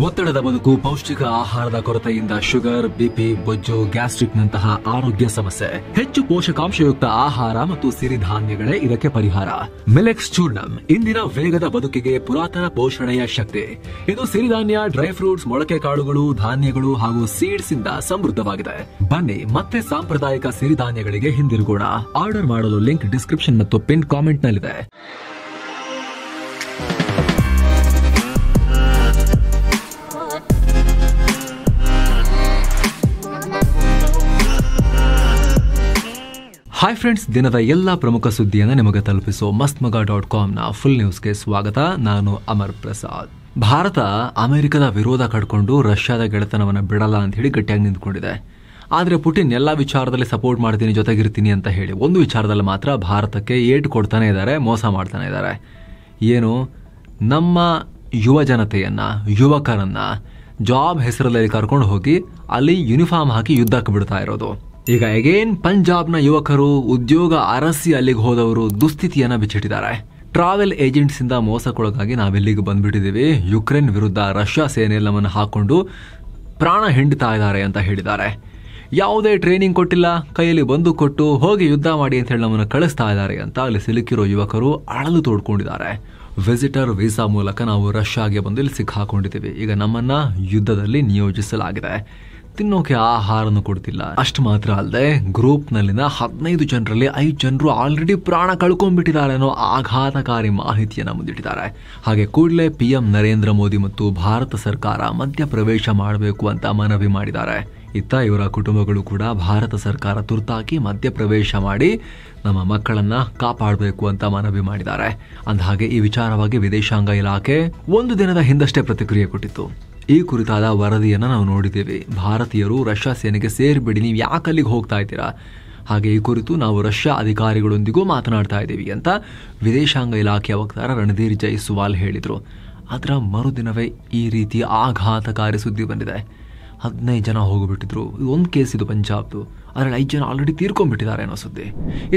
ಒತ್ತಡದ ಬದುಕು, ಪೌಷ್ಟಿಕ ಆಹಾರದ ಕೊರತೆಯಿಂದ ಶುಗರ್, ಬಿಪಿ, ಬೊಜ್ಜು, ಗ್ಯಾಸ್ಟ್ರಿಕ್ ನಂತಹ ಆರೋಗ್ಯ ಸಮಸ್ಯೆ. ಹೆಚ್ಚು ಪೋಷಕಾಂಶಯುಕ್ತ ಆಹಾರ ಮತ್ತು ಸಿರಿಧಾನ್ಯಗಳೇ ಇದಕ್ಕೆ ಪರಿಹಾರ. ಮಿಲೆಕ್ಸ್ ಚೂರ್ಣಂ ಇಂದಿನ ವೇಗದ ಬದುಕಿಗೆ ಪುರಾತನ ಪೋಷಣೆಯ ಶಕ್ತಿ. ಇದು ಸಿರಿಧಾನ್ಯ, ಡ್ರೈ ಫ್ರೂಟ್ಸ್, ಮೊಳಕೆ ಕಾಳುಗಳು, ಧಾನ್ಯಗಳು ಹಾಗೂ ಸೀಡ್ಸ್ ಇಂದ ಸಮೃದ್ಧವಾಗಿದೆ. ಬನ್ನಿ ಮತ್ತೆ ಸಾಂಪ್ರದಾಯಿಕ ಸಿರಿಧಾನ್ಯಗಳಿಗೆ ಹಿಂದಿರುಗೋಣ. ಆರ್ಡರ್ ಮಾಡಲು ಲಿಂಕ್ ಡಿಸ್ಕ್ರಿಪ್ಷನ್ ಮತ್ತು ಪಿನ್ ಕಾಮೆಂಟ್ ನಲ್ಲಿದೆ. ಹಾಯ್ ಫ್ರೆಂಡ್ಸ್, ದಿನದ ಎಲ್ಲ ಪ್ರಮುಖ ಸುದ್ದಿಯನ್ನು ನಿಮಗೆ ತಲುಪಿಸೋ ಮಸ್ತ್ಮಗ.com ಫುಲ್ ನ್ಯೂಸ್ಗೆ ಸ್ವಾಗತ. ನಾನು ಅಮರ್ ಪ್ರಸಾದ್. ಭಾರತ ಅಮೆರಿಕದ ವಿರೋಧ ಕಡ್ಕೊಂಡು ರಷ್ಯಾದ ಗೆಳೆತನವನ್ನು ಬಿಡಲ್ಲ ಅಂತ ಹೇಳಿ ಗಟ್ಟಿಯಾಗಿ ನಿಂತ್ಕೊಂಡಿದೆ. ಆದರೆ ಪುಟಿನ್ ಎಲ್ಲ ವಿಚಾರದಲ್ಲಿ ಸಪೋರ್ಟ್ ಮಾಡ್ತೀನಿ, ಜೊತೆಗಿರ್ತೀನಿ ಅಂತ ಹೇಳಿ ಒಂದು ವಿಚಾರದಲ್ಲಿ ಮಾತ್ರ ಭಾರತಕ್ಕೆ ಏಟು ಕೊಡ್ತಾನೆ ಇದ್ದಾರೆ, ಮೋಸ ಮಾಡ್ತಾನೆ ಇದ್ದಾರೆ. ಏನು, ನಮ್ಮ ಯುವ ಜನತೆಯನ್ನ, ಯುವಕರನ್ನ ಜಾಬ್ ಹೆಸರಲ್ಲಿ ಕರ್ಕೊಂಡು ಹೋಗಿ ಅಲ್ಲಿ ಯೂನಿಫಾರ್ಮ್ ಹಾಕಿ ಯುದ್ಧಕ್ಕೆ ಬಿಡ್ತಾ ಇರೋದು. ಈಗ ಅಗೇನ್ ಪಂಜಾಬ್ನ ಯುವಕರು ಉದ್ಯೋಗ ಅರಸಿ ಅಲ್ಲಿಗೆ ಹೋದವರು ದುಸ್ಥಿತಿಯನ್ನ ಬಿಚ್ಚಿಟ್ಟಿದ್ದಾರೆ. ಟ್ರಾವೆಲ್ ಏಜೆಂಟ್ಸ್ ಇಂದ ಮೋಸಕ್ಕೊಳಗಾಗಿ ನಾವೆಲ್ಲಿಗೆ ಬಂದ್ಬಿಟ್ಟಿದ್ದೀವಿ. ಯುಕ್ರೇನ್ ವಿರುದ್ಧ ರಷ್ಯಾ ಸೇನೆಯಲ್ಲಿ ನಮ್ಮನ್ನು ಹಾಕೊಂಡು ಪ್ರಾಣ ಹಿಂಡ್ತಾ ಇದ್ದಾರೆ ಅಂತ ಹೇಳಿದ್ದಾರೆ. ಯಾವುದೇ ಟ್ರೈನಿಂಗ್ ಕೊಟ್ಟಿಲ್ಲ, ಕೈಯಲ್ಲಿ ಬಂದು ಕೊಟ್ಟು ಹೋಗಿ ಯುದ್ಧ ಮಾಡಿ ಅಂತ ಹೇಳಿ ನಮ್ಮನ್ನು ಕಳಿಸ್ತಾ ಇದ್ದಾರೆ ಅಂತ ಅಲ್ಲಿ ಸಿಲುಕಿರೋ ಯುವಕರು ಅಳಲು ತೋಡ್ಕೊಂಡಿದ್ದಾರೆ. ವಿಸಿಟರ್ ವೀಸಾ ಮೂಲಕ ನಾವು ರಷ್ಯಾಗೆ ಬಂದು ಇಲ್ಲಿ ಸಿಕ್ಕಾಕೊಂಡಿದ್ದೀವಿ. ಈಗ ನಮ್ಮನ್ನ ಯುದ್ಧದಲ್ಲಿ ನಿಯೋಜಿಸಲಾಗಿದೆ. ತಿನ್ನೋಕೆ ಆಹಾರನು ಕೊಡ್ತಿಲ್ಲ. ಅಷ್ಟು ಮಾತ್ರ ಅಲ್ಲದೆ ಗ್ರೂಪ್ ನಲ್ಲಿನ 15 ಜನರಲ್ಲಿ 5 ಜನರು ಆಲ್ರೆಡಿ ಪ್ರಾಣ ಕಳ್ಕೊಂಡ್ಬಿಟ್ಟಿದ್ದಾರೆ ಅನ್ನೋ ಆಘಾತಕಾರಿ ಮಾಹಿತಿಯನ್ನ ಮುಂದಿಟ್ಟಿದ್ದಾರೆ. ಹಾಗೆ ಕೂಡಲೇ PM ನರೇಂದ್ರ ಮೋದಿ ಮತ್ತು ಭಾರತ ಸರ್ಕಾರ ಮಧ್ಯಪ್ರವೇಶ ಮಾಡಬೇಕು ಅಂತ ಮನವಿ ಮಾಡಿದ್ದಾರೆ. ಇತ್ತ ಇವರ ಕುಟುಂಬಗಳು ಕೂಡ ಭಾರತ ಸರ್ಕಾರ ತುರ್ತಾಗಿ ಮಧ್ಯಪ್ರವೇಶ ಮಾಡಿ ನಮ್ಮ ಮಕ್ಕಳನ್ನ ಕಾಪಾಡಬೇಕು ಅಂತ ಮನವಿ ಮಾಡಿದ್ದಾರೆ. ಅಂದಹಾಗೆ ಈ ವಿಚಾರವಾಗಿ ವಿದೇಶಾಂಗ ಇಲಾಖೆ ಒಂದು ದಿನದ ಹಿಂದಷ್ಟೇ ಪ್ರತಿಕ್ರಿಯೆ ಕೊಟ್ಟಿತ್ತು. ಈ ಕುರಿತಾದ ವರದಿಯನ್ನು ನಾವು ನೋಡಿದ್ದೇವೆ. ಭಾರತೀಯರು ರಷ್ಯಾ ಸೇನೆಗೆ ಸೇರಿಬಿಡಿ, ನೀವು ಯಾಕೆ ಅಲ್ಲಿಗೆ ಹೋಗ್ತಾ ಇದ್ದೀರಾ, ಹಾಗೆ ಈ ಕುರಿತು ನಾವು ರಷ್ಯಾ ಅಧಿಕಾರಿಗಳೊಂದಿಗೂ ಮಾತನಾಡ್ತಾ ಇದ್ದೀವಿ ಅಂತ ವಿದೇಶಾಂಗ ಇಲಾಖೆಯ ವಕ್ತಾರ ರಣಧೀರ್ ಜೈಸ್ವಾಲ್ ಹೇಳಿದರು. ಅದರ ಮರುದಿನವೇ ಈ ರೀತಿ ಆಘಾತಕಾರಿ ಸುದ್ದಿ ಬಂದಿದೆ. 15 ಜನ ಹೋಗಿಬಿಟ್ಟಿದ್ರು. ಒಂದು ಕೇಸ್ ಇದು ಪಂಜಾಬ್ದು, ಅದರಲ್ಲಿ 5 ಜನ ಆಲ್ರೆಡಿ ತೀರ್ಕೊಂಡ್ಬಿಟ್ಟಿದ್ದಾರೆ ಅನ್ನೋ ಸುದ್ದಿ.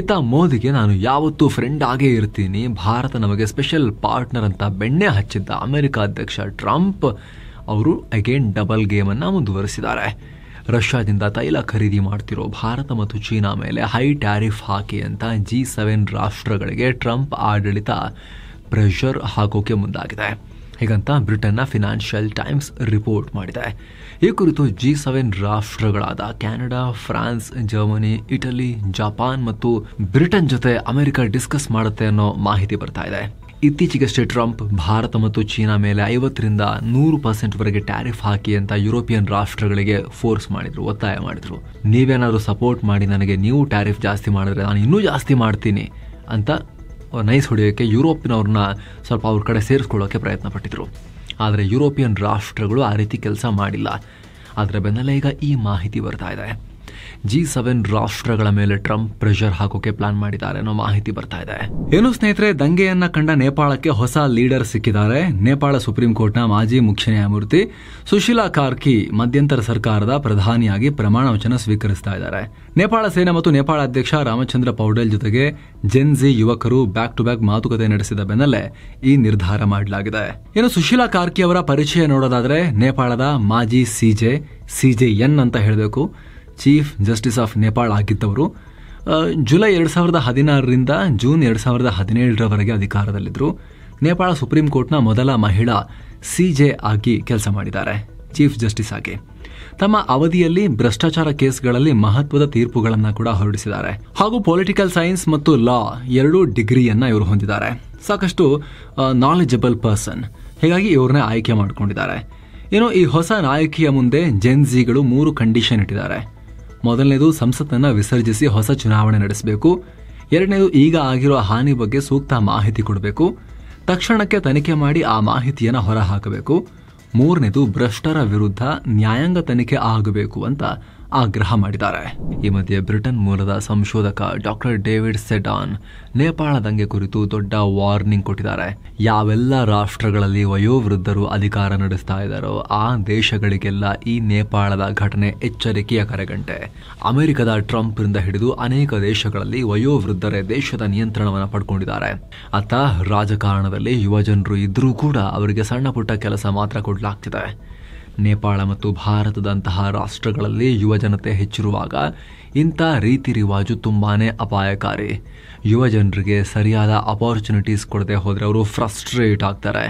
ಇತ್ತ ಮೋದಿಗೆ ನಾನು ಯಾವತ್ತೂ ಫ್ರೆಂಡ್ ಆಗೇ ಇರ್ತೀನಿ, ಭಾರತ ನಮಗೆ ಸ್ಪೆಷಲ್ ಪಾರ್ಟ್ನರ್ ಅಂತ ಬೆಣ್ಣೆ ಹಚ್ಚಿದ್ದ ಅಮೆರಿಕ ಅಧ್ಯಕ್ಷ ಟ್ರಂಪ್ ಅವರು ಅಗೇನ್ ಡಬಲ್ ಗೇಮ್ ಅನ್ನ ಮುಂದುವರಿಸಿದ್ದಾರೆ. ರಷ್ಯಾದಿಂದ ತೈಲ ಖರೀದಿ ಮಾಡ್ತಿರೋ ಭಾರತ ಮತ್ತು ಚೀನಾ ಮೇಲೆ ಹೈ ಟ್ಯಾರಿಫ್ ಹಾಕಿ ಅಂತ G7 ರಾಷ್ಟ್ರಗಳಿಗೆ ಟ್ರಂಪ್ ಆಡಳಿತ ಪ್ರೆಷರ್ ಹಾಕೋಕೆ ಮುಂದಾಗಿದೆ. ಹೀಗಂತ ಬ್ರಿಟನ್ನ ಫಿನಾನ್ಷಿಯಲ್ ಟೈಮ್ಸ್ ರಿಪೋರ್ಟ್ ಮಾಡಿದೆ. ಈ ಕುರಿತು G7 ರಾಷ್ಟ್ರಗಳಾದ Canada, France, Germany, Italy, Japan ಮತ್ತು ಬ್ರಿಟನ್ ಜೊತೆ ಅಮೆರಿಕ ಡಿಸ್ಕಸ್ ಮಾಡುತ್ತೆ ಅನ್ನೋ ಮಾಹಿತಿ ಬರ್ತಾ ಇದೆ. ಇತ್ತೀಚೆಗಷ್ಟೇ ಟ್ರಂಪ್ ಭಾರತ ಮತ್ತು ಚೀನಾ ಮೇಲೆ 50ರಿಂದ 100% ವರೆಗೆ ಟ್ಯಾರಿಫ್ ಹಾಕಿ ಅಂತ ಯುರೋಪಿಯನ್ ರಾಷ್ಟ್ರಗಳಿಗೆ ಫೋರ್ಸ್ ಮಾಡಿದ್ರು, ಒತ್ತಾಯ ಮಾಡಿದ್ರು. ನೀವೇನಾದ್ರು ಸಪೋರ್ಟ್ ಮಾಡಿ ನನಗೆ ನೀವು ಟ್ಯಾರಿಫ್ ಜಾಸ್ತಿ ಮಾಡಿದ್ರೆ ನಾನು ಇನ್ನೂ ಜಾಸ್ತಿ ಮಾಡ್ತೀನಿ ಅಂತ ನೈಸ್ ಹೊಡೆಯೋಕ್ಕೆ ಯುರೋಪಿನವ್ರನ್ನ ಸ್ವಲ್ಪ ಅವ್ರ ಕಡೆ ಸೇರಿಸ್ಕೊಳ್ಳೋಕೆ ಪ್ರಯತ್ನ ಪಟ್ಟಿದ್ರು. ಆದರೆ ಯುರೋಪಿಯನ್ ರಾಷ್ಟ್ರಗಳು ಆ ರೀತಿ ಕೆಲಸ ಮಾಡಿಲ್ಲ. ಅದರ ಬೆನ್ನಲ್ಲೇ ಈಗ ಈ ಮಾಹಿತಿ ಬರ್ತಾ ಇದೆ. G7 ರಾಷ್ಟ್ರಗಳ ಮೇಲೆ ಟ್ರಂಪ್ ಪ್ರೆಷರ್ ಹಾಕೋಕೆ ಪ್ಲಾನ್ ಮಾಡಿದ್ದಾರೆ ಅನ್ನೋ ಮಾಹಿತಿ ಬರ್ತಾ ಇದೆ. ಏನು ಸ್ನೇಹಿತರೆ, ದಂಗೆಯನ್ನ ಕಂಡ ನೇಪಾಳಕ್ಕೆ ಹೊಸ ಲೀಡರ್ ಸಿಕ್ಕಿದ್ದಾರೆ. ನೇಪಾಳ ಸುಪ್ರೀಂ ಕೋರ್ಟ್ನ ಮಾಜಿ ಮುಖ್ಯ ನ್ಯಾಯಮೂರ್ತಿ ಸುಶೀಲಾ ಕಾರ್ಕಿ ಮಧ್ಯಂತರ ಸರ್ಕಾರದ ಪ್ರಧಾನಿಯಾಗಿ ಪ್ರಮಾಣ ವಚನ ಸ್ವೀಕರಿಸ್ತಾ ಇದ್ದಾರೆ. ನೇಪಾಳ ಸೇನೆ ಮತ್ತು ನೇಪಾಳ ಅಧ್ಯಕ್ಷ ರಾಮಚಂದ್ರ ಪೌಡೆಲ್ ಜೊತೆಗೆ ಜೆನ್ಜಿ ಯುವಕರು ಬ್ಯಾಕ್ ಟು ಬ್ಯಾಕ್ ಮಾತುಕತೆ ನಡೆಸಿದ ಬೆನ್ನಲ್ಲೇ ಈ ನಿರ್ಧಾರ ಮಾಡಲಾಗಿದೆ. ಇನ್ನು ಸುಶೀಲಾ ಕಾರ್ಕಿ ಅವರ ಪರಿಚಯ ನೋಡೋದಾದ್ರೆ, ನೇಪಾಳದ ಮಾಜಿ CJN ಅಂತ ಹೇಳಬೇಕು, ಚೀಫ್ ಜಸ್ಟಿಸ್ ಆಫ್ ನೇಪಾಳ ಆಗಿದ್ದವರು. ಜುಲೈ 2016ರಿಂದ ಜೂನ್ 2017ರವರೆಗೆ ಅಧಿಕಾರದಲ್ಲಿದ್ದರು. ನೇಪಾಳ ಸುಪ್ರೀಂ ಕೋರ್ಟ್ನ ಮೊದಲ ಮಹಿಳಾ CJ ಆಗಿ ಕೆಲಸ ಮಾಡಿದ್ದಾರೆ, ಚೀಫ್ ಜಸ್ಟಿಸ್ ಆಗಿ. ತಮ್ಮ ಅವಧಿಯಲ್ಲಿ ಭ್ರಷ್ಟಾಚಾರ ಕೇಸ್ಗಳಲ್ಲಿ ಮಹತ್ವದ ತೀರ್ಪುಗಳನ್ನು ಕೂಡ ಹೊರಡಿಸಿದ್ದಾರೆ. ಹಾಗೂ ಪೊಲಿಟಿಕಲ್ ಸೈನ್ಸ್ ಮತ್ತು ಲಾ 2 ಡಿಗ್ರಿಯನ್ನ ಇವರು ಹೊಂದಿದ್ದಾರೆ. ಸಾಕಷ್ಟು ನಾಲೆಜಬಲ್ ಪರ್ಸನ್, ಹೀಗಾಗಿ ಇವ್ರನ್ನೇ ಆಯ್ಕೆ ಮಾಡಿಕೊಂಡಿದ್ದಾರೆ. ಇನ್ನು ಈ ಹೊಸ ನಾಯಕಿಯ ಮುಂದೆ ಜೆನ್ಜಿಗಳು 3 ಕಂಡೀಷನ್ ಇಟ್ಟಿದ್ದಾರೆ. ಮೊದಲನೇದು, ಸಂಸತ್ತನ್ನು ವಿಸರ್ಜಿಸಿ ಹೊಸ ಚುನಾವಣೆ ನಡೆಸಬೇಕು. ಎರಡನೇದು, ಈಗ ಆಗಿರೋ ಹಾನಿ ಬಗ್ಗೆ ಸೂಕ್ತ ಮಾಹಿತಿ ಕೊಡಬೇಕು. ತಕ್ಷಣಕ್ಕೆ ತನಿಖೆ ಮಾಡಿ ಆ ಮಾಹಿತಿಯನ್ನು ಹೊರ ಹಾಕಬೇಕು. ಮೂರನೇದು, ಭ್ರಷ್ಟರ ವಿರುದ್ಧ ನ್ಯಾಯಾಂಗ ತನಿಖೆ ಆಗಬೇಕು ಅಂತ ಆಗ್ರಹ ಮಾಡಿದ್ದಾರೆ. ಈ ಮಧ್ಯೆ ಬ್ರಿಟನ್ ಮೂಲದ ಸಂಶೋಧಕ ಡಾಕ್ಟರ್ ಡೇವಿಡ್ ಸೆಡಾನ್ ನೇಪಾಳ ದಂಗೆ ಕುರಿತು ದೊಡ್ಡ ವಾರ್ನಿಂಗ್ ಕೊಟ್ಟಿದ್ದಾರೆ. ಯಾವೆಲ್ಲ ರಾಷ್ಟ್ರಗಳಲ್ಲಿ ವಯೋವೃದ್ಧರು ಅಧಿಕಾರ ನಡೆಸ್ತಾ ಇದ್ದಾರೋ ಆ ದೇಶಗಳಿಗೆಲ್ಲ ಈ ನೇಪಾಳದ ಘಟನೆ ಎಚ್ಚರಿಕೆಯ ಕರೆಗಂಟೆ. ಅಮೆರಿಕದ ಟ್ರಂಪ್ ರಿಂದ ಹಿಡಿದು ಅನೇಕ ದೇಶಗಳಲ್ಲಿ ವಯೋವೃದ್ಧರೇ ದೇಶದ ನಿಯಂತ್ರಣವನ್ನು ಪಡ್ಕೊಂಡಿದ್ದಾರೆ. ಅತ್ತ ರಾಜಕಾರಣದಲ್ಲಿ ಯುವಜನರು ಇದ್ರೂ ಕೂಡ ಅವರಿಗೆ ಸಣ್ಣ ಪುಟ್ಟ ಕೆಲಸ ಮಾತ್ರ ಕೊಡಲಾಗ್ತಿದೆ. ನೇಪಾಳ ಮತ್ತು ಭಾರತದಂತಹ ರಾಷ್ಟ್ರಗಳಲ್ಲಿ ಯುವಜನತೆ ಹೆಚ್ಚಿರುವಾಗ ಇಂಥ ರೀತಿ ರಿವಾಜು ತುಂಬಾನೇ ಅಪಾಯಕಾರಿ. ಯುವಜನರಿಗೆ ಸರಿಯಾದ ಅಪಾರ್ಚುನಿಟೀಸ್ ಕೊಡದೆ ಹೋದರೆ ಅವರು ಫ್ರಸ್ಟ್ರೇಟ್ ಆಗ್ತಾರೆ.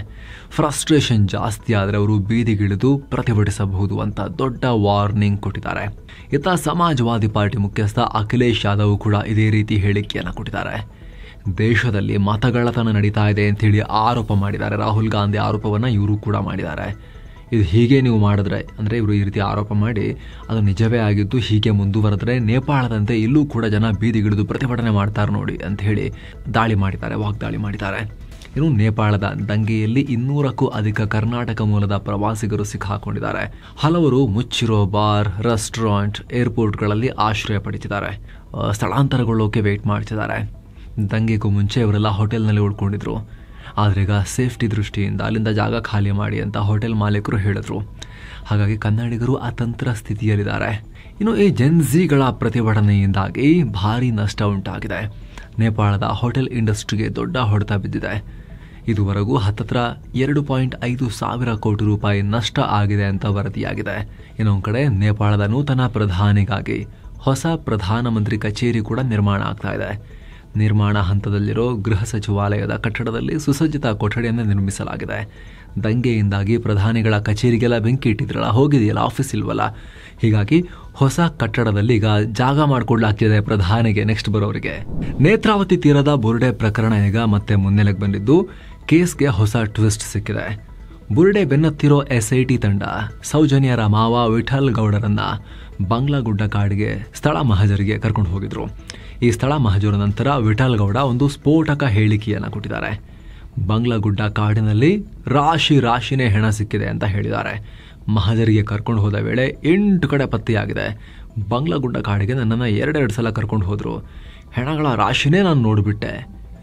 ಫ್ರಸ್ಟ್ರೇಷನ್ ಜಾಸ್ತಿ ಆದರೆ ಅವರು ಬೀದಿಗಿಳಿದು ಪ್ರತಿಭಟಿಸಬಹುದು ಅಂತ ದೊಡ್ಡ ವಾರ್ನಿಂಗ್ ಕೊಟ್ಟಿದ್ದಾರೆ. ಇತ್ತ ಸಮಾಜವಾದಿ ಪಾರ್ಟಿ ಮುಖ್ಯಸ್ಥ ಅಖಿಲೇಶ್ ಯಾದವ್ ಕೂಡ ಇದೇ ರೀತಿ ಹೇಳಿಕೆಯನ್ನು ಕೊಟ್ಟಿದ್ದಾರೆ. ದೇಶದಲ್ಲಿ ಮತಗಳ್ಳತನ ನಡೀತಾ ಇದೆ ಅಂತೇಳಿ ಆರೋಪ ಮಾಡಿದ್ದಾರೆ. ರಾಹುಲ್ ಗಾಂಧಿ ಆರೋಪವನ್ನು ಇವರು ಕೂಡ ಮಾಡಿದ್ದಾರೆ. ಇದು ಹೀಗೆ ನೀವು ಮಾಡಿದ್ರೆ ಅಂದರೆ ಇವರು ಈ ರೀತಿ ಆರೋಪ ಮಾಡಿ ಅದು ನಿಜವೇ ಆಗಿದ್ದು ಹೀಗೆ ಮುಂದುವರೆದ್ರೆ ನೇಪಾಳದಂತೆ ಇಲ್ಲೂ ಕೂಡ ಜನ ಬೀದಿಗಿಳಿದು ಪ್ರತಿಭಟನೆ ಮಾಡ್ತಾರೆ ನೋಡಿ ಅಂತ ಹೇಳಿ ದಾಳಿ ಮಾಡಿದ್ದಾರೆ, ವಾಗ್ದಾಳಿ ಮಾಡಿದ್ದಾರೆ. ಇನ್ನು ನೇಪಾಳದ ದಂಗೆಯಲ್ಲಿ 200ಕ್ಕೂ ಅಧಿಕ ಕರ್ನಾಟಕ ಮೂಲದ ಪ್ರವಾಸಿಗರು ಸಿಕ್ಕಾಕೊಂಡಿದ್ದಾರೆ. ಹಲವರು ಮುಚ್ಚಿರೋ ಬಾರ್, ರೆಸ್ಟೋರೆಂಟ್, ಏರ್ಪೋರ್ಟ್ಗಳಲ್ಲಿ ಆಶ್ರಯ ಪಡೆದಿದ್ದಾರೆ. ಸ್ಥಳಾಂತರಗೊಳ್ಳೋಕೆ ವೇಟ್ ಮಾಡ್ತಿದ್ದಾರೆ. ದಂಗೆಗೂ ಮುಂಚೆ ಇವರೆಲ್ಲ ಹೋಟೆಲ್ನಲ್ಲಿ ಉಳ್ಕೊಂಡಿದ್ರು. ಆದರೆ ಈಗ ಸೇಫ್ಟಿ ದೃಷ್ಟಿಯಿಂದ ಅಲ್ಲಿಂದ ಜಾಗ ಖಾಲಿ ಮಾಡಿ ಅಂತ ಹೋಟೆಲ್ ಮಾಲೀಕರು ಹೇಳಿದ್ರು. ಹಾಗಾಗಿ ಕನ್ನಡಿಗರು ಅತಂತ್ರ ಸ್ಥಿತಿಯಲ್ಲಿದ್ದಾರೆ. ಇನ್ನು ಈ ಜೆನ್ಝಿಗಳ ಪ್ರತಿಭಟನೆಯಿಂದಾಗಿ ಭಾರಿ ನಷ್ಟ ಉಂಟಾಗಿದೆ. ನೇಪಾಳದ ಹೋಟೆಲ್ ಇಂಡಸ್ಟ್ರಿಗೆ ದೊಡ್ಡ ಹೊಡೆತ ಬಿದ್ದಿದೆ. ಇದುವರೆಗೂ ಹತ್ತತ್ರ 2.5 ಸಾವಿರ ಕೋಟಿ ರೂಪಾಯಿ ನಷ್ಟ ಆಗಿದೆ ಅಂತ ವರದಿಯಾಗಿದೆ. ಇನ್ನೊಂದು ಕಡೆ ನೇಪಾಳದ ನೂತನ ಪ್ರಧಾನಿಗಾಗಿ ಹೊಸ ಪ್ರಧಾನಮಂತ್ರಿ ಕಚೇರಿ ಕೂಡ ನಿರ್ಮಾಣ ಆಗ್ತಾ ಇದೆ. ನಿರ್ಮಾಣ ಹಂತದಲ್ಲಿರೋ ಗೃಹ ಸಚಿವಾಲಯದ ಕಟ್ಟಡದಲ್ಲಿ ಸುಸಜ್ಜಿತ ಕೊಠಡಿಯನ್ನು ನಿರ್ಮಿಸಲಾಗಿದೆ. ದಂಗೆಯಿಂದಾಗಿ ಪ್ರಧಾನಿಗಳ ಕಚೇರಿಗೆಲ್ಲ ಬೆಂಕಿ ಇಟ್ಟಿದ್ರಲ್ಲ, ಹೋಗಿದೆಯಲ್ಲ, ಆಫೀಸ್ ಇಲ್ವಲ್ಲ, ಹೀಗಾಗಿ ಹೊಸ ಕಟ್ಟಡದಲ್ಲಿ ಈಗ ಜಾಗ ಮಾಡಿಕೊಡ್ಲಾಗ್ತಿದೆ ಪ್ರಧಾನಿಗೆ ನೆಕ್ಸ್ಟ್ ಬರೋರಿಗೆ. ನೇತ್ರಾವತಿ ತೀರದ ಬುರ್ಡೆ ಪ್ರಕರಣ ಈಗ ಮತ್ತೆ ಮುನ್ನೆಲೆಗೆ ಬಂದಿದ್ದು ಕೇಸ್ಗೆ ಹೊಸ ಟ್ವಿಸ್ಟ್ ಸಿಕ್ಕಿದೆ. ಬುರ್ಡೆ ಬೆನ್ನತ್ತಿರೋ SIT ತಂಡ ಸೌಜನ್ಯರ ಮಾವ ವಿಠಲ್ ಗೌಡರನ್ನ ಬಂಗ್ಲಾಗುಡ್ಡ ಕಾಡಿಗೆ ಸ್ಥಳ ಮಹಜರಿಗೆ ಕರ್ಕೊಂಡು ಹೋಗಿದ್ರು. ಈ ಸ್ಥಳ ಮಹಜರ ನಂತರ ವಿಠಲ್ ಗೌಡ ಒಂದು ಸ್ಫೋಟಕ ಹೇಳಿಕೆಯನ್ನು ಕೊಟ್ಟಿದ್ದಾರೆ. ಬಂಗ್ಲಾಗುಡ್ಡ ಕಾಡಿನಲ್ಲಿ ರಾಶಿನೇ ಹೆಣ ಸಿಕ್ಕಿದೆ ಅಂತ ಹೇಳಿದ್ದಾರೆ. ಮಹಜರಿಗೆ ಕರ್ಕೊಂಡು ಹೋದ ವೇಳೆ 8 ಕಡೆ ಪತ್ತೆಯಾಗಿದೆ. ಬಂಗ್ಲಾಗುಡ್ಡ ಕಾಡಿಗೆ ನನ್ನನ್ನು 2 ಸಲ ಕರ್ಕೊಂಡು ಹೋದ್ರು. ಹೆಣಗಳ ರಾಶಿನೇ ನಾನು ನೋಡಿಬಿಟ್ಟೆ.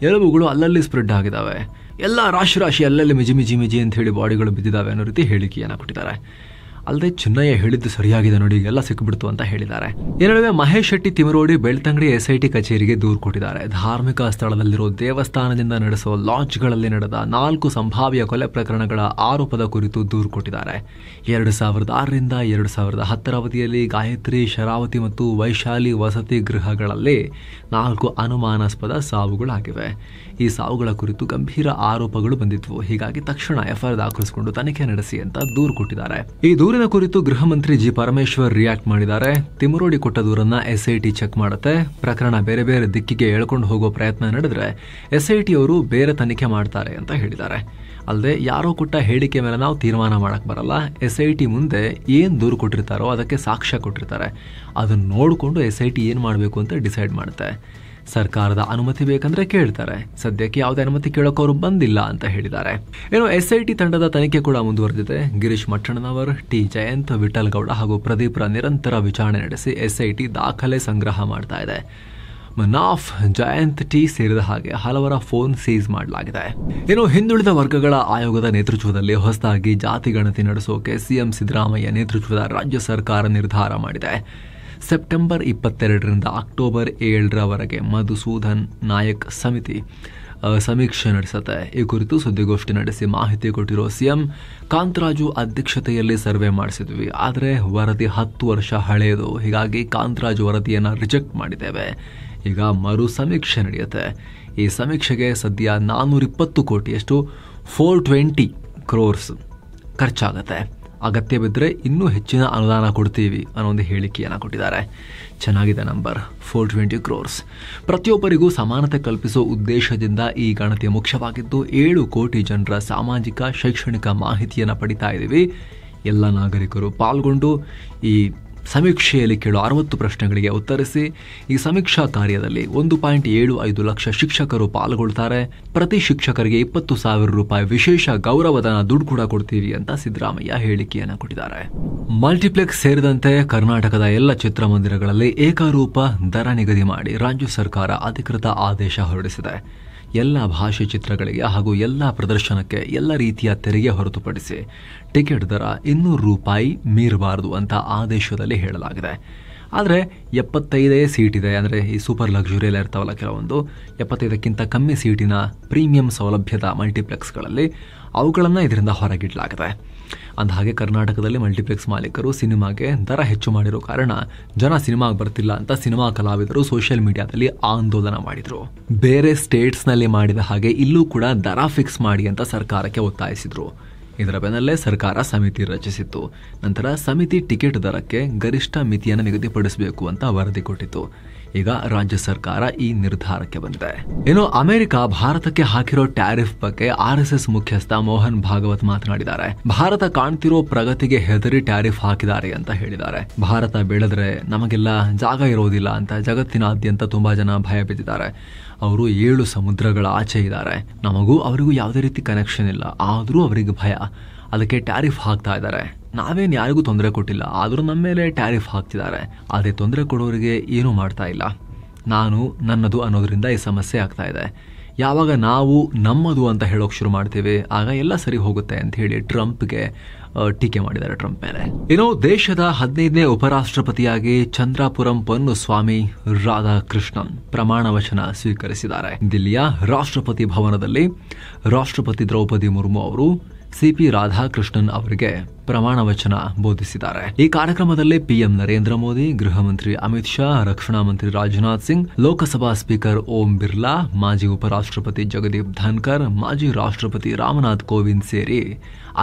ಎಲುಬುಗಳು ಅಲ್ಲಲ್ಲಿ ಸ್ಪ್ರೆಡ್ ಆಗಿದ್ದಾವೆ. ಎಲ್ಲ ರಾಶಿ ಅಲ್ಲಲ್ಲಿ ಮಿಜಿ ಅಂತ ಹೇಳಿ ಬಾಡಿಗಳು ಬಿದ್ದಿದ್ದಾವೆ ಅನ್ನೋ ರೀತಿ ಹೇಳಿಕೆಯನ್ನು ಕೊಟ್ಟಿದ್ದಾರೆ. ಅಲ್ಲದೆ ಚಿನ್ನಯ್ಯ ಹೇಳಿದ್ದು ಸರಿಯಾಗಿದೆ ನೋಡಿ, ಎಲ್ಲ ಸಿಕ್ಬಿಡ್ತು ಅಂತ ಹೇಳಿದ್ದಾರೆ. ಈ ನಡುವೆ ಮಹೇಶ್ ಶೆಟ್ಟಿ ತಿಮರೋಡಿ ಬೆಳ್ತಂಗಡಿ SIT ಕಚೇರಿಗೆ ದೂರು ಕೊಟ್ಟಿದ್ದಾರೆ. ಧಾರ್ಮಿಕ ಸ್ಥಳದಲ್ಲಿರೋ ದೇವಸ್ಥಾನದಿಂದ ನಡೆಸೋ ಲಾಡ್ಜ್ಗಳಲ್ಲಿ ನಡೆದ 4 ಸಂಭಾವ್ಯ ಕೊಲೆ ಪ್ರಕರಣಗಳ ಆರೋಪದ ಕುರಿತು ದೂರು ಕೊಟ್ಟಿದ್ದಾರೆ. 2006ರಿಂದ 2010 ಅವಧಿಯಲ್ಲಿ ಗಾಯತ್ರಿ, ಶರಾವತಿ ಮತ್ತು ವೈಶಾಲಿ ವಸತಿ ಗೃಹಗಳಲ್ಲಿ 4 ಅನುಮಾನಾಸ್ಪದ ಸಾವುಗಳಾಗಿವೆ. ಈ ಸಾವುಗಳ ಕುರಿತು ಗಂಭೀರ ಆರೋಪಗಳು ಬಂದಿದ್ವು. ಹೀಗಾಗಿ ತಕ್ಷಣ FIR ದಾಖಲಿಸಿಕೊಂಡು ತನಿಖೆ ನಡೆಸಿ ಅಂತ ದೂರು ಕೊಟ್ಟಿದ್ದಾರೆ. ಈ ದೂರಿನ ಕುರಿತು ಗೃಹ ಮಂತ್ರಿ ಜಿ ಪರಮೇಶ್ವರ್ ರಿಯಾಕ್ಟ್ ಮಾಡಿದ್ದಾರೆ. ತಿಮರೋಡಿ ಕೊಟ್ಟ ದೂರನ್ನ SIT ಚೆಕ್ ಮಾಡುತ್ತೆ. ಪ್ರಕರಣ ಬೇರೆ ಬೇರೆ ದಿಕ್ಕಿಗೆ ಎಳ್ಕೊಂಡು ಹೋಗೋ ಪ್ರಯತ್ನ ನಡೆದ್ರೆ SIT ಅವರು ಬೇರೆ ತನಿಖೆ ಮಾಡ್ತಾರೆ ಅಂತ ಹೇಳಿದ್ದಾರೆ. ಅಲ್ಲದೆ ಯಾರೋ ಕೊಟ್ಟ ಹೇಳಿಕೆ ಮೇಲೆ ನಾವು ತೀರ್ಮಾನ ಮಾಡಕ್ ಬರಲ್ಲ. SIT ಮುಂದೆ ಏನ್ ದೂರು ಕೊಟ್ಟಿರ್ತಾರೋ ಅದಕ್ಕೆ ಸಾಕ್ಷ್ಯ ಕೊಟ್ಟಿರ್ತಾರೆ. ಅದನ್ನ ನೋಡಿಕೊಂಡು SIT ಏನ್ ಮಾಡಬೇಕು ಅಂತ ಡಿಸೈಡ್ ಮಾಡುತ್ತೆ. ಸರ್ಕಾರದ ಅನುಮತಿ ಬೇಕಂದ್ರೆ ಕೇಳ್ತಾರೆ. ಸದ್ಯಕ್ಕೆ ಯಾವುದೇ ಅನುಮತಿ ಕೇಳೋಕೆ ಅವರು ಬಂದಿಲ್ಲ ಅಂತ ಹೇಳಿದ್ದಾರೆ. ಏನು SIT ತಂಡದ ತನಿಖೆ ಕೂಡ ಮುಂದುವರೆದಿದೆ. ಗಿರೀಶ್ ಮಟ್ಟಣ್ಣನವರ್, ಟಿ ಜಯಂತ್, ವಿಠಲ್ ಗೌಡ ಹಾಗೂ ಪ್ರದೀಪ್ರ ನಿರಂತರ ವಿಚಾರಣೆ ನಡೆಸಿ SIT ದಾಖಲೆ ಸಂಗ್ರಹ ಮಾಡ್ತಾ ಇದೆ. ಮನಾಫ್, ಜಯಂತ್, ಟಿ ಸೇರಿದ ಹಾಗೆ ಹಲವರ ಫೋನ್ ಸೀಸ್ ಮಾಡಲಾಗಿದೆ. ಇನ್ನು ಹಿಂದುಳಿದ ವರ್ಗಗಳ ಆಯೋಗದ ನೇತೃತ್ವದಲ್ಲಿ ಹೊಸದಾಗಿ ಜಾತಿ ಗಣತಿ ನಡೆಸೋಕೆ ಸಿಎಂ ಸಿದ್ದರಾಮಯ್ಯ ನೇತೃತ್ವದ ರಾಜ್ಯ ಸರ್ಕಾರ ನಿರ್ಧಾರ ಮಾಡಿದೆ. ಸೆಪ್ಟೆಂಬರ್ 22ರಿಂದ ಅಕ್ಟೋಬರ್ 7ರವರೆಗೆ ಮಧುಸೂದನ್ ನಾಯಕ್ ಸಮಿತಿ ಸಮೀಕ್ಷೆ ನಡೆಸುತ್ತೆ. ಈ ಕುರಿತು ಸುದ್ದಿಗೋಷ್ಠಿ ನಡೆಸಿ ಮಾಹಿತಿ ಕೊಟ್ಟಿರೋ ಸಿಎಂ, ಕಾಂತರಾಜು ಅಧ್ಯಕ್ಷತೆಯಲ್ಲಿ ಸರ್ವೆ ಮಾಡಿಸಿದ್ವಿ, ಆದರೆ ವರದಿ 10 ವರ್ಷ ಹಳೆಯದು. ಹೀಗಾಗಿ ಕಾಂತರಾಜು ವರದಿಯನ್ನು ರಿಜೆಕ್ಟ್ ಮಾಡಿದ್ದೇವೆ. ಈಗ ಮರು ಸಮೀಕ್ಷೆ ನಡೆಯುತ್ತೆ. ಈ ಸಮೀಕ್ಷೆಗೆ ಸದ್ಯ 420 ಕೋಟಿಯಷ್ಟು 420 crores ಖರ್ಚಾಗತ್ತೆ. ಅಗತ್ಯ ಬಿದ್ದರೆ ಇನ್ನೂ ಹೆಚ್ಚಿನ ಅನುದಾನ ಕೊಡ್ತೀವಿ ಅನ್ನೋ ಒಂದು ಹೇಳಿಕೆಯನ್ನು ಕೊಟ್ಟಿದ್ದಾರೆ. ಚೆನ್ನಾಗಿದೆ ನಂಬರ್, 420 crores. ಪ್ರತಿಯೊಬ್ಬರಿಗೂ ಸಮಾನತೆ ಕಲ್ಪಿಸೋ ಉದ್ದೇಶದಿಂದ ಈ ಗಣತಿ ಮುಖ್ಯವಾಗಿದ್ದು 7 ಕೋಟಿ ಜನರ ಸಾಮಾಜಿಕ ಶೈಕ್ಷಣಿಕ ಮಾಹಿತಿಯನ್ನು ಪಡಿತಾ ಇದ್ದೀವಿ. ಎಲ್ಲ ನಾಗರಿಕರು ಪಾಲ್ಗೊಂಡು ಈ ಸಮೀಕ್ಷೆಯಲ್ಲಿ ಕೇಳೋ 60 ಪ್ರಶ್ನೆಗಳಿಗೆ ಉತ್ತರಿಸಿ. ಈ ಸಮೀಕ್ಷಾ ಕಾರ್ಯದಲ್ಲಿ 1.75 ಲಕ್ಷ ಶಿಕ್ಷಕರು ಪಾಲ್ಗೊಳ್ತಾರೆ. ಪ್ರತಿ ಶಿಕ್ಷಕರಿಗೆ 20,000 ರೂಪಾಯಿ ವಿಶೇಷ ಗೌರವಧನ ದುಡ್ಡು ಕೂಡ ಕೊಡ್ತೀವಿ ಅಂತ ಸಿದ್ದರಾಮಯ್ಯ ಹೇಳಿಕೆಯನ್ನು ಕೊಟ್ಟಿದ್ದಾರೆ. ಮಲ್ಟಿಪ್ಲೆಕ್ಸ್ ಸೇರಿದಂತೆ ಕರ್ನಾಟಕದ ಎಲ್ಲ ಚಿತ್ರಮಂದಿರಗಳಲ್ಲಿ ಏಕರೂಪ ದರ ನಿಗದಿ ಮಾಡಿ ರಾಜ್ಯ ಸರ್ಕಾರ ಅಧಿಕೃತ ಆದೇಶ ಹೊರಡಿಸಿದೆ. ಎಲ್ಲ ಭಾಷೆ ಚಿತ್ರಗಳಿಗೆ ಹಾಗೂ ಎಲ್ಲ ಪ್ರದರ್ಶನಕ್ಕೆ ಎಲ್ಲ ರೀತಿಯ ತೆರಿಗೆ ಹೊರತುಪಡಿಸಿ ಟಿಕೆಟ್ ದರ 200 ರೂಪಾಯಿ ಮೀರಬಾರದು ಅಂತ ಆದೇಶದಲ್ಲಿ ಹೇಳಲಾಗಿದೆ. ಆದರೆ 75 ಸೀಟ್ ಇದೆ, ಅಂದರೆ ಈ ಸೂಪರ್ ಲಕ್ಸುರಿ ಎಲ್ಲ ಇರ್ತಾವಲ್ಲ ಕೆಲವೊಂದು 75ಕ್ಕಿಂತ ಕಮ್ಮಿ ಸೀಟಿನ ಪ್ರೀಮಿಯಂ ಸೌಲಭ್ಯದ ಮಲ್ಟಿಪ್ಲೆಕ್ಸ್ಗಳಲ್ಲಿ ಅವುಗಳನ್ನು ಇದರಿಂದ ಹೊರಗಿಡಲಾಗಿದೆ. ಅಂದಹಾಗೆ ಕರ್ನಾಟಕದಲ್ಲಿ ಮಲ್ಟಿಪ್ಲೆಕ್ಸ್ ಮಾಲೀಕರು ಸಿನಿಮಾಗೆ ದರ ಹೆಚ್ಚು ಮಾಡಿರೋ ಕಾರಣ ಜನ ಸಿನಿಮಾಗೆ ಬರ್ತಿಲ್ಲ ಅಂತ ಸಿನಿಮಾ ಕಲಾವಿದರು ಸೋಷಿಯಲ್ ಮೀಡಿಯಾದಲ್ಲಿ ಆಂದೋಲನ ಮಾಡಿದ್ರು. ಬೇರೆ ಸ್ಟೇಟ್ಸ್ನಲ್ಲಿ ಮಾಡಿದ ಹಾಗೆ ಇಲ್ಲೂ ಕೂಡ ದರ ಫಿಕ್ಸ್ ಮಾಡಿ ಅಂತ ಸರ್ಕಾರಕ್ಕೆ ಒತ್ತಾಯಿಸಿದ್ರು. ಇದರ ಬೆನ್ನಲ್ಲೇ ಸರ್ಕಾರ ಸಮಿತಿ ರಚಿಸಿತ್ತು. ನಂತರ ಸಮಿತಿ ಟಿಕೆಟ್ ದರಕ್ಕೆ ಗರಿಷ್ಠ ಮಿತಿಯನ್ನು ನಿಗದಿಪಡಿಸಬೇಕು ಅಂತ ವರದಿ ಕೊಟ್ಟಿತ್ತು. ಈಗ ರಾಜ್ಯ ಸರ್ಕಾರ ಈ ನಿರ್ಧಾರಕ್ಕೆ ಬಂದಿದೆ. ಇನ್ನು ಅಮೆರಿಕ ಭಾರತಕ್ಕೆ ಹಾಕಿರೋ ಟ್ಯಾರಿಫ್ ಬಗ್ಗೆ RSS ಮುಖ್ಯಸ್ಥ ಮೋಹನ್ ಭಾಗವತ್ ಮಾತನಾಡಿದ್ದಾರೆ. ಭಾರತ ಕಾಣ್ತಿರೋ ಪ್ರಗತಿಗೆ ಹೆದರಿ ಟ್ಯಾರಿಫ್ ಹಾಕಿದ್ದಾರೆ ಅಂತ ಹೇಳಿದ್ದಾರೆ. ಭಾರತ ಬೆಳೆದ್ರೆ ನಮಗೆಲ್ಲ ಜಾಗ ಇರೋದಿಲ್ಲ ಅಂತ ಜಗತ್ತಿನಾದ್ಯಂತ ತುಂಬಾ ಜನ ಭಯ ಬಿದ್ದಿದ್ದಾರೆ. ಅವರು 7 ಸಮುದ್ರಗಳ ಆಚೆ ಇದ್ದಾರೆ. ನಮಗೂ ಅವರಿಗೂ ಯಾವುದೇ ರೀತಿ ಕನೆಕ್ಷನ್ ಇಲ್ಲ, ಆದರೂ ಅವರಿಗೆ ಭಯ. ಅದಕ್ಕೆ ಟ್ಯಾರಿಫ್ ಹಾಕ್ತಾ ಇದ್ದಾರೆ. ನಾವೇನು ಯಾರಿಗೂ ತೊಂದರೆ ಕೊಟ್ಟಿಲ್ಲ, ಆದರೂ ನಮ್ಮ ಮೇಲೆ ಟ್ಯಾರಿಫ್ ಹಾಕ್ತಿದ್ದಾರೆ. ಅದೇ ತೊಂದರೆ ಕೊಡೋರಿಗೆ ಏನೂ ಮಾಡ್ತಾ ಇಲ್ಲ. ನಾನು ನನ್ನದು ಅನ್ನೋದ್ರಿಂದ ಈ ಸಮಸ್ಯೆ ಆಗ್ತಾ ಇದೆ. ಯಾವಾಗ ನಾವು ನಮ್ಮದು ಅಂತ ಹೇಳೋಕೆ ಶುರು ಮಾಡ್ತೀವಿ ಆಗ ಎಲ್ಲ ಸರಿ ಹೋಗುತ್ತೆ ಅಂತ ಹೇಳಿ ಟ್ರಂಪ್ಗೆ ಟೀಕೆ ಮಾಡಿದ್ದಾರೆ ಟ್ರಂಪ್ ಮೇಲೆ. ಇನ್ನು ದೇಶದ 15ನೇ ಉಪರಾಷ್ಟ್ರಪತಿಯಾಗಿ ಚಂದ್ರಾಪುರಂ ಪೊನ್ನುಸ್ವಾಮಿ ರಾಧಾಕೃಷ್ಣನ್ ಪ್ರಮಾಣ ವಚನ ಸ್ವೀಕರಿಸಿದ್ದಾರೆ. ದಿಲ್ಲಿಯ ರಾಷ್ಟ್ರಪತಿ ಭವನದಲ್ಲಿ ರಾಷ್ಟ್ರಪತಿ ದ್ರೌಪದಿ ಮುರ್ಮು ಅವರು CP ರಾಧಾಕೃಷ್ಣನ್ ಅವರಿಗೆ ಪ್ರಮಾಣ ವಚನ ಬೋಧಿಸಿದ್ದಾರೆ. ಈ ಕಾರ್ಯಕ್ರಮದಲ್ಲಿ PM ನರೇಂದ್ರ ಮೋದಿ, ಗೃಹ ಮಂತ್ರಿ ಅಮಿತ್ ಶಾ, ರಕ್ಷಣಾ ಮಂತ್ರಿ ರಾಜನಾಥ್ ಸಿಂಗ್, ಲೋಕಸಭಾ ಸ್ಪೀಕರ್ ಓಂ ಬಿರ್ಲಾ, ಮಾಜಿ ಉಪರಾಷ್ಟ್ರಪತಿ ಜಗದೀಪ್ ಧನ್ಕರ್, ಮಾಜಿ ರಾಷ್ಟ್ರಪತಿ ರಾಮನಾಥ್ ಕೋವಿಂದ್ ಸೇರಿ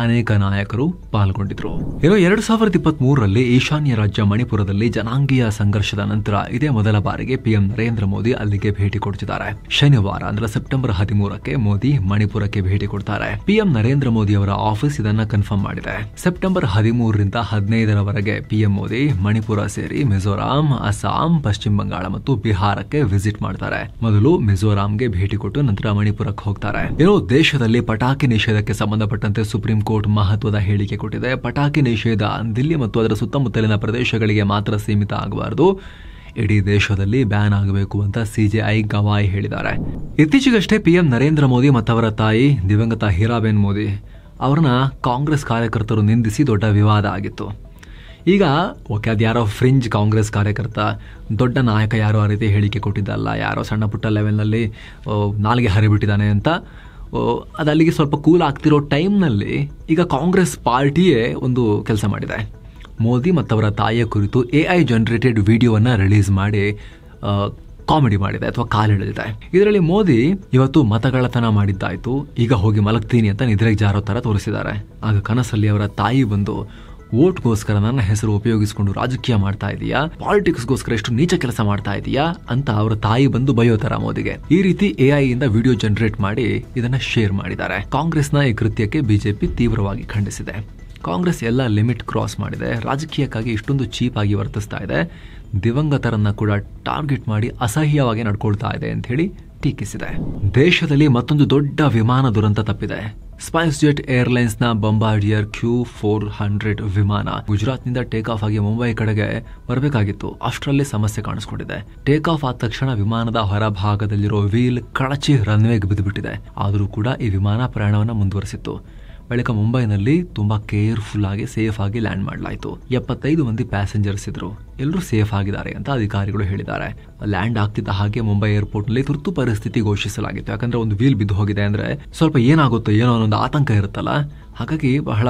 ಅನೇಕ ನಾಯಕರು ಪಾಲ್ಗೊಂಡಿದ್ರು. ಇನ್ನು 2023ರಲ್ಲಿ ಈಶಾನ್ಯ ರಾಜ್ಯ ಮಣಿಪುರದಲ್ಲಿ ಜನಾಂಗೀಯ ಸಂಘರ್ಷದ ನಂತರ ಇದೇ ಮೊದಲ ಬಾರಿಗೆ PM ನರೇಂದ್ರ ಮೋದಿ ಅಲ್ಲಿಗೆ ಭೇಟಿ ಕೊಡ್ತಿದ್ದಾರೆ. ಶನಿವಾರ ಅಂದ್ರೆ ಸೆಪ್ಟೆಂಬರ್ 13ಕ್ಕೆ ಮೋದಿ ಮಣಿಪುರಕ್ಕೆ ಭೇಟಿ ಕೊಡ್ತಾರೆ. PM ನರೇಂದ್ರ ಮೋದಿ ಅವರ ಆಫೀಸ್ ಇದನ್ನ ಕನ್ಫರ್ಮ್ ಮಾಡಿದೆ. ಸೆಪ್ಟೆಂಬರ್ 13ರಿಂದ 15ರವರೆಗೆ PM ಮೋದಿ ಮಣಿಪುರ ಸೇರಿ ಮಿಜೋರಾಂ, ಅಸ್ಸಾಂ, ಪಶ್ಚಿಮ ಬಂಗಾಳ ಮತ್ತು ಬಿಹಾರಕ್ಕೆ ವಿಸಿಟ್ ಮಾಡ್ತಾರೆ. ಮೊದಲು ಮಿಜೋರಾಂಗೆ ಭೇಟಿ ಕೊಟ್ಟು ನಂತರ ಮಣಿಪುರಕ್ಕೆ ಹೋಗ್ತಾರೆ. ಇನ್ನು ದೇಶದಲ್ಲಿ ಪಟಾಕಿ ನಿಷೇಧಕ್ಕೆ ಸಂಬಂಧಪಟ್ಟಂತೆ ಸುಪ್ರೀಂ ಕೋರ್ಟ್ ಮಹತ್ವದ ಹೇಳಿಕೆ ಕೊಟ್ಟಿದೆ. ಪಟಾಕಿ ನಿಷೇಧ ದಿಲ್ಲಿ ಮತ್ತು ಅದರ ಸುತ್ತಮುತ್ತಲಿನ ಪ್ರದೇಶಗಳಿಗೆ ಮಾತ್ರ ಸೀಮಿತ ಆಗಬಾರದು, ಇಡೀ ದೇಶದಲ್ಲಿ ಬ್ಯಾನ್ ಆಗಬೇಕು ಅಂತ CJI ಗವಾಯಿ ಹೇಳಿದ್ದಾರೆ. ಇತ್ತೀಚೆಗಷ್ಟೇ PM ನರೇಂದ್ರ ಮೋದಿ ಮತ್ತವರ ತಾಯಿ ದಿವಂಗತ ಹೀರಾಬೇನ್ ಮೋದಿ ಅವ್ರನ್ನ ಕಾಂಗ್ರೆಸ್ ಕಾರ್ಯಕರ್ತರು ನಿಂದಿಸಿ ದೊಡ್ಡ ವಿವಾದ ಆಗಿತ್ತು. ಈಗ ಓಕೆ, ಅದು ಯಾರೋ ಫ್ರಿಂಜ್ ಕಾಂಗ್ರೆಸ್ ಕಾರ್ಯಕರ್ತ, ದೊಡ್ಡ ನಾಯಕ ಯಾರೋ ಆ ರೀತಿ ಹೇಳಿಕೆ ಕೊಟ್ಟಿದ್ದಲ್ಲ, ಯಾರೋ ಸಣ್ಣ ಪುಟ್ಟ ಲೆವೆಲ್ನಲ್ಲಿ ನಾಲಿಗೆ ಹರಿಬಿಟ್ಟಿದ್ದಾನೆ ಅಂತ ಅದು ಅಲ್ಲಿಗೆ ಸ್ವಲ್ಪ ಕೂಲ್ ಆಗ್ತಿರೋ ಟೈಮ್ನಲ್ಲಿ ಈಗ ಕಾಂಗ್ರೆಸ್ ಪಾರ್ಟಿಯೇ ಒಂದು ಕೆಲಸ ಮಾಡಿದೆ. ಮೋದಿ ಮತ್ತವರ ತಾಯಿಯ ಕುರಿತು AI ಜನರೇಟೆಡ್ ವಿಡಿಯೋವನ್ನು ರಿಲೀಸ್ ಮಾಡಿ ಕಾಮಿಡಿ ಮಾಡಿದೆ ಅಥವಾ ಕಾಲೆಳೆದಿದೆ. ಇದರಲ್ಲಿ ಮೋದಿ ಇವತ್ತು ಮತಗಳತನ ಮಾಡಿದ್ದಾಯ್ತು, ಈಗ ಹೋಗಿ ಮಲಗ್ತೀನಿ ಅಂತ ನಿದ್ರೆಗೆ ಜಾರೋ ತರ ತೋರಿಸಿದ್ದಾರೆ. ಆಗ ಕನಸಲ್ಲಿ ಅವರ ತಾಯಿ ಬಂದು ವೋಟ್ಗೋಸ್ಕರ ನನ್ನ ಹೆಸರು ಉಪಯೋಗಿಸಿಕೊಂಡು ರಾಜಕೀಯ ಮಾಡ್ತಾ ಇದೀಯಾ, ಪಾಲಿಟಿಕ್ಸ್ಗೋಸ್ಕರ ಎಷ್ಟು ನೀಚ ಕೆಲಸ ಮಾಡ್ತಾ ಇದೀಯಾ ಅಂತ ಅವರ ತಾಯಿ ಬಂದು ಬಯೋತರ ಮೋದಿಗೆ. ಈ ರೀತಿ AI ಇಂದ ವಿಡಿಯೋ ಜನರೇಟ್ ಮಾಡಿ ಇದನ್ನ ಶೇರ್ ಮಾಡಿದ್ದಾರೆ. ಕಾಂಗ್ರೆಸ್ನ ಈ ಕೃತ್ಯಕ್ಕೆ ಬಿಜೆಪಿ ತೀವ್ರವಾಗಿ ಖಂಡಿಸಿದೆ. ಕಾಂಗ್ರೆಸ್ ಎಲ್ಲ ಲಿಮಿಟ್ ಕ್ರಾಸ್ ಮಾಡಿದೆ, ರಾಜಕೀಯಕ್ಕಾಗಿ ಇಷ್ಟೊಂದು ಚೀಪ್ ಆಗಿ ವರ್ತಿಸ್ತಾ ಇದೆ, ದಿವಂಗತರನ್ನ ಕೂಡ ಟಾರ್ಗೆಟ್ ಮಾಡಿ ಅಸಹ್ಯವಾಗಿ ನಡ್ಕೊಳ್ತಾ ಇದೆ ಅಂತ ಹೇಳಿ ಟೀಕಿಸಿದೆ. ದೇಶದಲ್ಲಿ ಮತ್ತೊಂದು ದೊಡ್ಡ ವಿಮಾನ ದುರಂತ ತಪ್ಪಿದೆ. ಸ್ಪೈಸ್ ಜೆಟ್ ಏರ್ಲೈನ್ಸ್ ನ ಬಂಬಾರ್ಡಿಯರ್ Q400 ವಿಮಾನ ಗುಜರಾತ್ನಿಂದ ಟೇಕ್ ಆಫ್ ಆಗಿ ಮುಂಬೈ ಕಡೆಗೆ ಬರಬೇಕಾಗಿತ್ತು. ಅಷ್ಟರಲ್ಲಿ ಸಮಸ್ಯೆ ಕಾಣಿಸ್ಕೊಂಡಿದೆ. ಟೇಕ್ ಆಫ್ ಆದ ತಕ್ಷಣ ವಿಮಾನದ ಹೊರಭಾಗದಲ್ಲಿರೋ ವೀಲ್ ಕಳಚಿ ರನ್ವೇಗೆ ಬಿದ್ದುಬಿಟ್ಟಿದೆ. ಆದರೂ ಕೂಡ ಈ ವಿಮಾನ ಪ್ರಯಾಣವನ್ನು ಮುಂದುವರಿಸಿತ್ತು. ಬಳಿಕ ಮುಂಬೈನಲ್ಲಿ ತುಂಬಾ ಕೇರ್ಫುಲ್ ಆಗಿ ಸೇಫ್ ಆಗಿ ಲ್ಯಾಂಡ್ ಮಾಡಲಾಯಿತು. 75 ಮಂದಿ ಪ್ಯಾಸೆಂಜರ್ಸ್ ಇದ್ರು, ಎಲ್ಲರೂ ಸೇಫ್ ಆಗಿದ್ದಾರೆ ಅಂತ ಅಧಿಕಾರಿಗಳು ಹೇಳಿದ್ದಾರೆ. ಲ್ಯಾಂಡ್ ಆಗ್ತಿದ್ದ ಹಾಗೆ ಮುಂಬೈ ಏರ್ಪೋರ್ಟ್ ನಲ್ಲಿ ತುರ್ತು ಪರಿಸ್ಥಿತಿ ಘೋಷಿಸಲಾಗಿತ್ತು. ಯಾಕಂದ್ರೆ ಒಂದು ವೀಲ್ ಬಿದ್ದು ಹೋಗಿದೆ ಅಂದ್ರೆ ಸ್ವಲ್ಪ ಏನಾಗುತ್ತೋ ಏನೋ ಅನ್ನೋ ಆತಂಕ ಇರುತ್ತಲ್ಲ, ಹಾಗಾಗಿ ಬಹಳ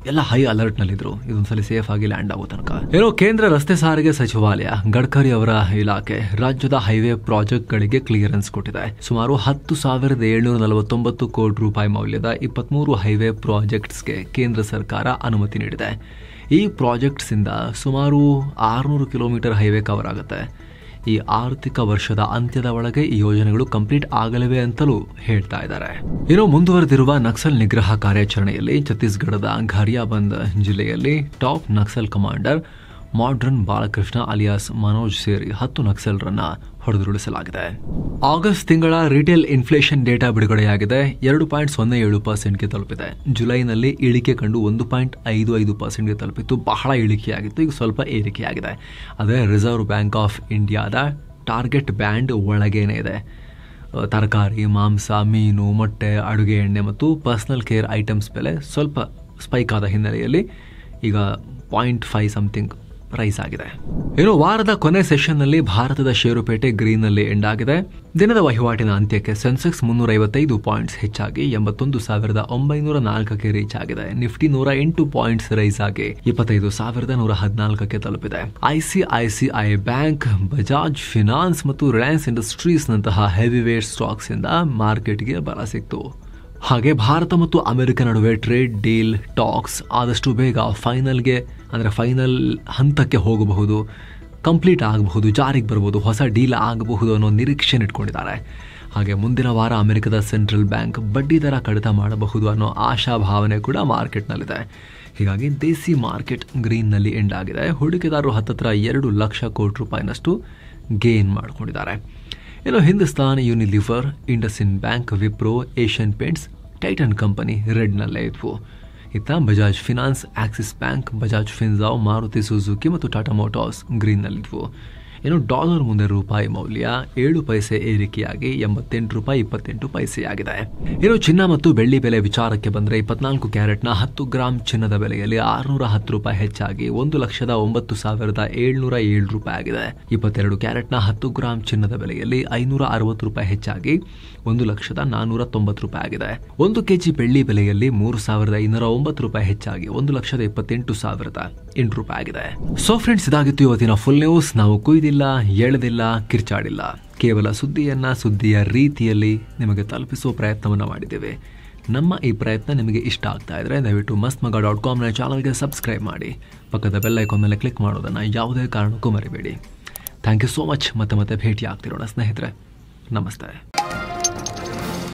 ಎಲ್ಲ ಹೈ ಅಲರ್ಟ್ ನಲ್ಲಿದ್ರು ಇದೊಂದ್ಸಲಿ ಸೇಫ್ ಆಗಿ ಲ್ಯಾಂಡ್ ಆಗೋ ತನಕ. ಏನೋ ಕೇಂದ್ರ ರಸ್ತೆ ಸಾರಿಗೆ ಸಚಿವಾಲಯ ಗಡ್ಕರಿ ಅವರ ಇಲಾಖೆ ರಾಜ್ಯದ ಹೈವೇ ಪ್ರಾಜೆಕ್ಟ್ ಗಳಿಗೆ ಕ್ಲಿಯರೆನ್ಸ್ ಕೊಟ್ಟಿದೆ. ಸುಮಾರು 10,749 ಕೋಟಿ ರೂಪಾಯಿ ಮೌಲ್ಯದ 23 ಹೈವೇ ಪ್ರಾಜೆಕ್ಟ್ಸ್ಗೆ ಕೇಂದ್ರ ಸರ್ಕಾರ ಅನುಮತಿ ನೀಡಿದೆ. ಈ ಪ್ರಾಜೆಕ್ಟ್ಸ್ ಇಂದ ಸುಮಾರು 600 ಕಿಲೋಮೀಟರ್ ಹೈವೇ ಕವರ್ ಆಗುತ್ತೆ. ಈ ಆರ್ಥಿಕ ವರ್ಷದ ಅಂತ್ಯದ ಒಳಗೆ ಈ ಯೋಜನೆಗಳು ಕಂಪ್ಲೀಟ್ ಆಗಲಿವೆ ಅಂತಲೂ ಹೇಳ್ತಾ ಇದ್ದಾರೆ. ಇನ್ನು ಮುಂದುವರೆದಿರುವ ನಕ್ಸಲ್ ನಿಗ್ರಹ ಕಾರ್ಯಾಚರಣೆಯಲ್ಲಿ ಛತ್ತೀಸ್ಗಢದ ಘರಿಯಾಬಂದ್ ಜಿಲ್ಲೆಯಲ್ಲಿ top Naxal commander modern Balakrishna alias Manoj ಸೇರಿ 10 ನಕ್ಸಲರನ್ನ ಹೊಡೆದುರುಳಿಸಲಾಗಿದೆ. ಆಗಸ್ಟ್ ತಿಂಗಳ ರಿಟೇಲ್ ಇನ್ಫ್ಲೇಷನ್ ಡೇಟಾ ಬಿಡುಗಡೆಯಾಗಿದೆ. 2.07%ಗೆ ತಲುಪಿದೆ. ಜುಲೈನಲ್ಲಿ ಇಳಿಕೆ ಕಂಡು 1.55%ಗೆ ತಲುಪಿತ್ತು. ಬಹಳ ಇಳಿಕೆಯಾಗಿತ್ತು. ಈಗ ಸ್ವಲ್ಪ ಏರಿಕೆಯಾಗಿದೆ. ಅದೇ ರಿಸರ್ವ್ ಬ್ಯಾಂಕ್ ಆಫ್ ಇಂಡಿಯಾದ ಟಾರ್ಗೆಟ್ ಬ್ಯಾಂಡ್ ಒಳಗೇನೆ ಇದೆ. ತರಕಾರಿ, ಮಾಂಸ, ಮೀನು, ಮೊಟ್ಟೆ, ಅಡುಗೆ ಎಣ್ಣೆ ಮತ್ತು ಪರ್ಸನಲ್ ಕೇರ್ ಐಟಮ್ಸ್ ಬೆಲೆ ಸ್ವಲ್ಪ ಸ್ಪೈಕ್ ಆದ ಹಿನ್ನೆಲೆಯಲ್ಲಿ ಈಗ 0.5 ಸಮಥಿಂಗ್ ರೈಸ್ ಆಗಿದೆ. ಇನ್ನು ವಾರದ ಕೊನೆ ಸೆಷನ್ನಲ್ಲಿ ಭಾರತದ ಷೇರುಪೇಟೆ ಗ್ರೀನ್ನಲ್ಲಿ ಎಂಡ್ ಆಗಿದೆ. ದಿನದ ವಹಿವಾಟಿನ ಅಂತ್ಯಕ್ಕೆ ಸೆನ್ಸೆಕ್ಸ್ 355 ಪಾಯಿಂಟ್ಸ್ ಹೆಚ್ಚಾಗಿ 81,904ಕ್ಕೆ ರೀಚ್ ಆಗಿದೆ. ನಿಫ್ಟಿ 108 ಪಾಯಿಂಟ್ಸ್ ರೈಸ್ ಆಗಿ 25,114ಕ್ಕೆ ತಲುಪಿದೆ. ಐಸಿಐಸಿಐ ಬ್ಯಾಂಕ್, ಬಜಾಜ್ ಫಿನಾನ್ಸ್ ಮತ್ತು ರಿಲಯನ್ಸ್ ಇಂಡಸ್ಟ್ರೀಸ್ ನಂತಹ ಹೆವಿವೇಟ್ ಸ್ಟಾಕ್ಸ್ ಇಂದ ಮಾರ್ಕೆಟ್ಗೆ ಬಲ ಸಿಕ್ತು. ಹಾಗೆ ಭಾರತ ಮತ್ತು ಅಮೆರಿಕ ನಡುವೆ ಟ್ರೇಡ್ ಡೀಲ್ ಟಾಕ್ಸ್ ಆದಷ್ಟು ಬೇಗ ಫೈನಲ್ ಹಂತಕ್ಕೆ ಹೋಗಬಹುದು, ಕಂಪ್ಲೀಟ್ ಆಗಬಹುದು, ಜಾರಿಗೆ ಬರಬಹುದು, ಹೊಸ ಡೀಲ್ ಆಗಬಹುದು ಅನ್ನೋ ನಿರೀಕ್ಷೆ ಇಟ್ಕೊಂಡಿದ್ದಾರೆ. ಹಾಗೆ ಮುಂದಿನ ವಾರ ಅಮೆರಿಕದ ಸೆಂಟ್ರಲ್ ಬ್ಯಾಂಕ್ ಬಡ್ಡಿ ದರ ಕಡಿತ ಮಾಡಬಹುದು ಅನ್ನೋ ಆಶಾಭಾವನೆ ಕೂಡ ಮಾರ್ಕೆಟ್ನಲ್ಲಿದೆ. ಹೀಗಾಗಿ ದೇಸಿ ಮಾರ್ಕೆಟ್ ಗ್ರೀನ್ನಲ್ಲಿ ಎಂಡ್ ಆಗಿದೆ. ಹೂಡಿಕೆದಾರರು ಹತ್ತತ್ರ 2 ಲಕ್ಷ ಕೋಟಿ ರೂಪಾಯಿನಷ್ಟು ಗೇನ್ ಮಾಡಿಕೊಂಡಿದ್ದಾರೆ. ಇನ್ನು ಹಿಂದೂಸ್ತಾನ್ ಯೂನಿಲಿವರ್, ಇಂಡಸ್ಇಂಡ್ ಬ್ಯಾಂಕ್, ವಿಪ್ರೋ, ಏಷ್ಯನ್ ಪೇಂಟ್ಸ್, ಟೈಟನ್ ಕಂಪನಿ ರೆಡ್ನಲ್ಲೇ ಇದ್ವು. ಇತ್ತ ಬಜಾಜ್ ಫಿನಾನ್ಸ್, ಆಕ್ಸಿಸ್ ಬ್ಯಾಂಕ್, ಬಜಾಜ್ ಫಿನ್ಸಾವ್, ಮಾರುತಿ ಸುಜುಕಿ ಮತ್ತು ಟಾಟಾ ಮೋಟಾರ್ಸ್ ಗ್ರೀನ್ನಲ್ಲಿದ್ವು. ಇನ್ನು ಡಾಲರ್ ಮುಂದೆ ರೂಪಾಯಿ ಮೌಲ್ಯ 7 ಪೈಸೆ ಏರಿಕೆಯಾಗಿ ₹88.28 ಆಗಿದೆ. ಇನ್ನು ಚಿನ್ನ ಮತ್ತು ಬೆಳ್ಳಿ ಬೆಲೆ ವಿಚಾರಕ್ಕೆ ಬಂದರೆ 24 ಕ್ಯಾರೆಟ್ನ 10 ಗ್ರಾಂ ಚಿನ್ನದ ಬೆಲೆಯಲ್ಲಿ ₹610 ಹೆಚ್ಚಾಗಿ 1,09,707 ಆಗಿದೆ. 22 ಕ್ಯಾರೆಟ್ನ 10 ಗ್ರಾಂ ಚಿನ್ನದ ಬೆಲೆಯಲ್ಲಿ ₹560 ಹೆಚ್ಚಾಗಿ 1,04,90 ಆಗಿದೆ. 1 ಕೆಜಿ ಬೆಳ್ಳಿ ಬೆಲೆಯಲ್ಲಿ ₹3,509 ಹೆಚ್ಚಾಗಿ 1,28,008 ಆಗಿದೆ. ಸೊ ಫ್ರೆಂಡ್ಸ್, ಇದಾಗಿತ್ತು ಇವತ್ತಿನ ಫುಲ್ ನ್ಯೂಸ್. ನಾವು ಕುಯ್ದಿಲ್ಲ, ಎಳೆದಿಲ್ಲ, ಕಿರ್ಚಾಡಿಲ್ಲ. ಕೇವಲ ಸುದ್ದಿಯ ರೀತಿಯಲ್ಲಿ ನಿಮಗೆ ತಲುಪಿಸುವ ಪ್ರಯತ್ನವನ್ನು ಮಾಡಿದ್ದೇವೆ. ನಮ್ಮ ಈ ಪ್ರಯತ್ನ ನಿಮಗೆ ಇಷ್ಟ ಆಗ್ತಾ ಇದ್ರೆ ದಯವಿಟ್ಟು mastmaga.com ಚಾನಲ್ಗೆ ಸಬ್ಸ್ಕ್ರೈಬ್ ಮಾಡಿ. ಪಕ್ಕದ ಬೆಲ್ ಐಕಾನ್ ಮೇಲೆ ಕ್ಲಿಕ್ ಮಾಡೋದನ್ನು ಯಾವುದೇ ಕಾರಣಕ್ಕೂ ಮರಿಬೇಡಿ. Thank you so much. ಮತ್ತೆ ಭೇಟಿ ಆಗ್ತಿರೋಣ ಸ್ನೇಹಿತರೆ. ನಮಸ್ತೆ.